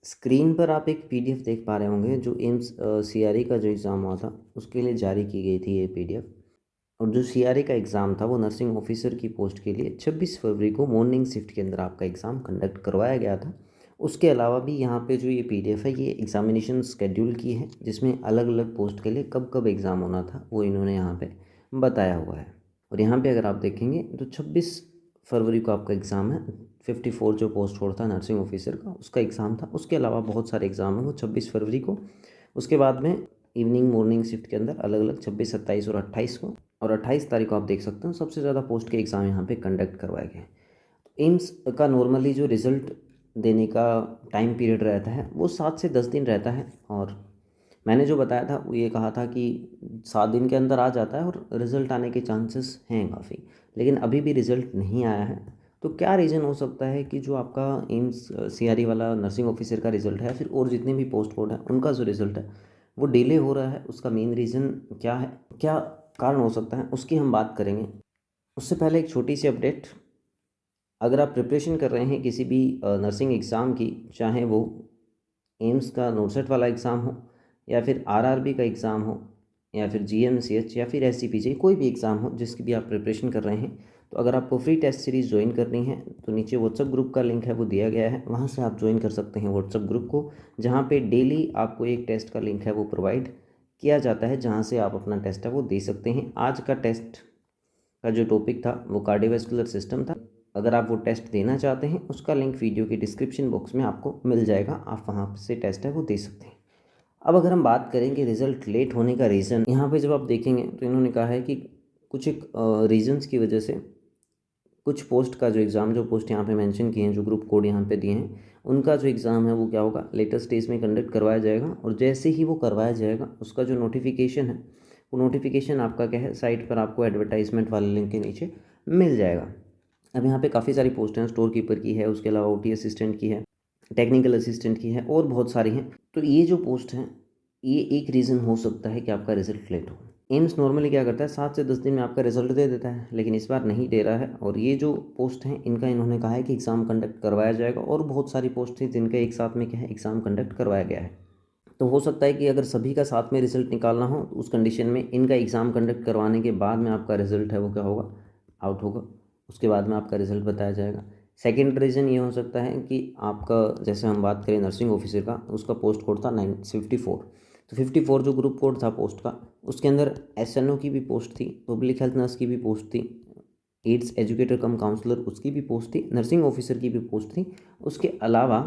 Screen पर आप एक पीडीएफ देख पा रहे होंगे जो एम्स सीआरई का जो एग्ज़ाम हुआ था उसके लिए जारी की गई थी ये पीडीएफ। और जो सीआरई का एग्ज़ाम था वो नर्सिंग ऑफिसर की पोस्ट के लिए 26 फरवरी को मॉर्निंग शिफ्ट के अंदर आपका एग्ज़ाम कंडक्ट करवाया गया था। उसके अलावा भी यहाँ पे जो ये पीडीएफ है ये एग्ज़ामिनेशन स्केड्यूल की है, जिसमें अलग अलग पोस्ट के लिए कब कब एग्ज़ाम होना था वो इन्होंने यहाँ पे बताया हुआ है। और यहाँ पे अगर आप देखेंगे तो 26 फरवरी को आपका एग्ज़ाम है। 54 जो पोस्ट कोड था नर्सिंग ऑफिसर का उसका एग्ज़ाम था। उसके अलावा बहुत सारे एग्ज़ाम हैं वो 26 फरवरी को, उसके बाद में इवनिंग मॉर्निंग शिफ्ट के अंदर अलग अलग 26, 27 और 28 को, और 28 तारीख को आप देख सकते हो सबसे ज़्यादा पोस्ट के एग्ज़ाम यहाँ पे कंडक्ट करवाए गए। एम्स का नॉर्मली जो रिज़ल्ट देने का टाइम पीरियड रहता है वो 7 से 10 दिन रहता है, और मैंने जो बताया था वो ये कहा था कि 7 दिन के अंदर आ जाता है और रिज़ल्ट आने के चांसेस हैं काफ़ी, लेकिन अभी भी रिज़ल्ट नहीं आया है। तो क्या रीज़न हो सकता है कि जो आपका एम्स सीआरई वाला नर्सिंग ऑफिसर का रिज़ल्ट है, फिर और जितने भी पोस्ट कोड हैं उनका जो रिज़ल्ट है वो डिले हो रहा है, उसका मेन रीज़न क्या है, क्या कारण हो सकता है, उसकी हम बात करेंगे। उससे पहले एक छोटी सी अपडेट, अगर आप प्रिपरेशन कर रहे हैं किसी भी नर्सिंग एग्ज़ाम की, चाहे वो एम्स का नोटसेट वाला एग्ज़ाम हो या फिर आरआरबी का एग्ज़ाम हो या फिर जीएमसीएच या फिर एससीपीजे, कोई भी एग्ज़ाम हो जिसकी भी आप प्रिपरेशन कर रहे हैं, तो अगर आपको फ्री टेस्ट सीरीज़ ज्वाइन करनी है तो नीचे व्हाट्सअप ग्रुप का लिंक है वो दिया गया है, वहाँ से आप ज्वाइन कर सकते हैं व्हाट्सअप ग्रुप को, जहाँ पे डेली आपको एक टेस्ट का लिंक है वो प्रोवाइड किया जाता है, जहाँ से आप अपना टेस्ट है वो दे सकते हैं। आज का टेस्ट का जो टॉपिक था वो कार्डियोवैस्कुलर सिस्टम था। अगर आप वो टेस्ट देना चाहते हैं उसका लिंक वीडियो के डिस्क्रिप्शन बॉक्स में आपको मिल जाएगा, आप वहाँ से टेस्ट है वो दे सकते हैं। अब अगर हम बात करेंगे रिज़ल्ट लेट होने का रीज़न, यहाँ पे जब आप देखेंगे तो इन्होंने कहा है कि कुछ एक रीजंस की वजह से कुछ पोस्ट का जो एग्ज़ाम, जो पोस्ट यहाँ पे मेंशन किए हैं, जो ग्रुप कोड यहाँ पे दिए हैं, उनका जो एग्ज़ाम है वो क्या होगा, लेटर स्टेज में कंडक्ट करवाया जाएगा, और जैसे ही वो करवाया जाएगा उसका जो नोटिफिकेशन है वो नोटिफिकेशन आपका क्या है, साइट पर आपको एडवर्टाइजमेंट वाले लिंक के नीचे मिल जाएगा। अब यहाँ पे काफ़ी सारी पोस्ट हैं, स्टोर कीपर की है, उसके अलावा ओटी असिस्टेंट की है, टेक्निकल असिस्टेंट की है, और बहुत सारी हैं। तो ये जो पोस्ट हैं ये एक रीज़न हो सकता है कि आपका रिज़ल्ट लेट हो। एम्स नॉर्मली क्या करता है, 7 से 10 दिन में आपका रिजल्ट दे देता है, लेकिन इस बार नहीं दे रहा है। और ये जो पोस्ट हैं इनका इन्होंने कहा है कि एग्ज़ाम कंडक्ट करवाया जाएगा, और बहुत सारी पोस्ट थी जिनका एक साथ में क्या है, एग्ज़ाम कंडक्ट करवाया गया है। तो हो सकता है कि अगर सभी का साथ में रिजल्ट निकालना हो तो उस कंडीशन में इनका एग्ज़ाम कंडक्ट करवाने के बाद में आपका रिजल्ट है वो क्या होगा, आउट होगा, उसके बाद में आपका रिजल्ट बताया जाएगा। सेकेंड रीज़न ये हो सकता है कि आपका, जैसे हम बात करें नर्सिंग ऑफिसर का, उसका पोस्ट कोड था 954, तो 54 जो ग्रुप कोड था पोस्ट का, उसके अंदर एसएनओ की भी पोस्ट थी, पब्लिक हेल्थ नर्स की भी पोस्ट थी, एड्स एजुकेटर कम काउंसलर उसकी भी पोस्ट थी, नर्सिंग ऑफिसर की भी पोस्ट थी, उसके अलावा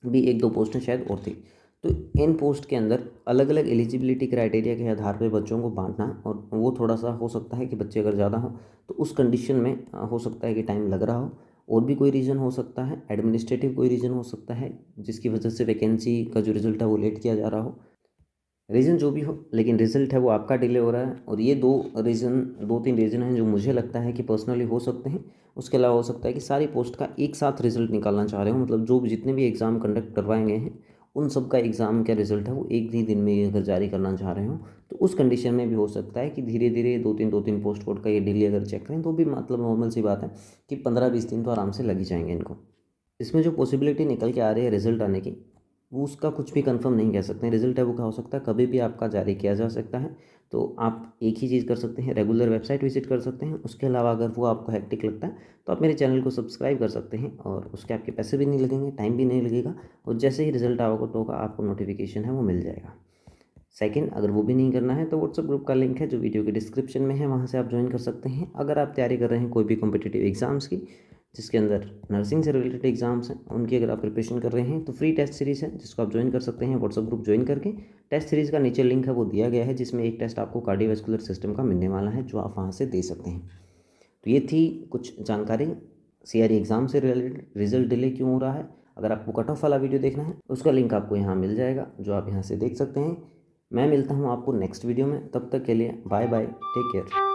भी एक दो पोस्टें शायद और थी। तो इन पोस्ट के अंदर अलग अलग एलिजिबिलिटी क्राइटेरिया के आधार पर बच्चों को बांटना, और वो थोड़ा सा हो सकता है कि बच्चे अगर ज़्यादा हो तो उस कंडीशन में हो सकता है कि टाइम लग रहा हो। और भी कोई रीज़न हो सकता है, एडमिनिस्ट्रेटिव कोई रीज़न हो सकता है जिसकी वजह से वैकेंसी का जो रिज़ल्ट है वो लेट किया जा रहा हो। रीज़न जो भी हो, लेकिन रिज़ल्ट है वो आपका डिले हो रहा है। और ये दो तीन रीज़न हैं जो मुझे लगता है कि पर्सनली हो सकते हैं। उसके अलावा हो सकता है कि सारी पोस्ट का एक साथ रिज़ल्ट निकालना चाह रहे हो, मतलब जो जितने भी एग्ज़ाम कंडक्ट करवाए गए हैं उन सब का एग्ज़ाम का रिज़ल्ट है वो एक ही दिन में अगर जारी करना चाह रहे हो, तो उस कंडीशन में भी हो सकता है कि धीरे धीरे दो तीन पोस्ट कोड का ये डिले अगर चेक करें तो भी मतलब नॉर्मल सी बात है कि 15-20 दिन तो आराम से लग ही जाएंगे इनको। इसमें जो पॉसिबिलिटी निकल के आ रही है रिज़ल्ट आने की, वो उसका कुछ भी कंफर्म नहीं कह सकते हैं। रिज़ल्ट है वो क्या हो सकता है, कभी भी आपका जारी किया जा सकता है। तो आप एक ही चीज़ कर सकते हैं, रेगुलर वेबसाइट विजिट कर सकते हैं। उसके अलावा अगर वो आपको हेक्टिक लगता है तो आप मेरे चैनल को सब्सक्राइब कर सकते हैं, और उसके आपके पैसे भी नहीं लगेंगे, टाइम भी नहीं लगेगा, और जैसे ही रिज़ल्ट आओगे तो आपको नोटिफिकेशन है वो मिल जाएगा। सेकंड, अगर वो भी नहीं करना है तो व्हाट्सअप ग्रुप का लिंक है जो वीडियो के डिस्क्रिप्शन में है, वहाँ से आप ज्वाइन कर सकते हैं। अगर आप तैयारी कर रहे हैं कोई भी कॉम्पिटिटिव एग्जाम्स की जिसके अंदर नर्सिंग से रिलेटेड एग्जाम्स हैं, उनकी अगर आप प्रिपरेशन कर रहे हैं तो फ्री टेस्ट सीरीज़ है जिसको आप ज्वाइन कर सकते हैं व्हाट्सअप ग्रुप ज्वाइन करके। टेस्ट सीरीज़ का नीचे लिंक है वो दिया गया है, जिसमें एक टेस्ट आपको कार्डियोवैस्कुलर सिस्टम का मिलने वाला है जो आप वहाँ से दे सकते हैं। तो ये थी कुछ जानकारी सीआरई एग्ज़ाम से रिलेटेड। रिजल्ट डिले क्यों हो रहा है, अगर आपको कट ऑफ वाला वीडियो देखना है उसका लिंक आपको यहाँ मिल जाएगा जो आप यहाँ से देख सकते हैं। मैं मिलता हूँ आपको नेक्स्ट वीडियो में, तब तक के लिए बाय बाय, टेक केयर।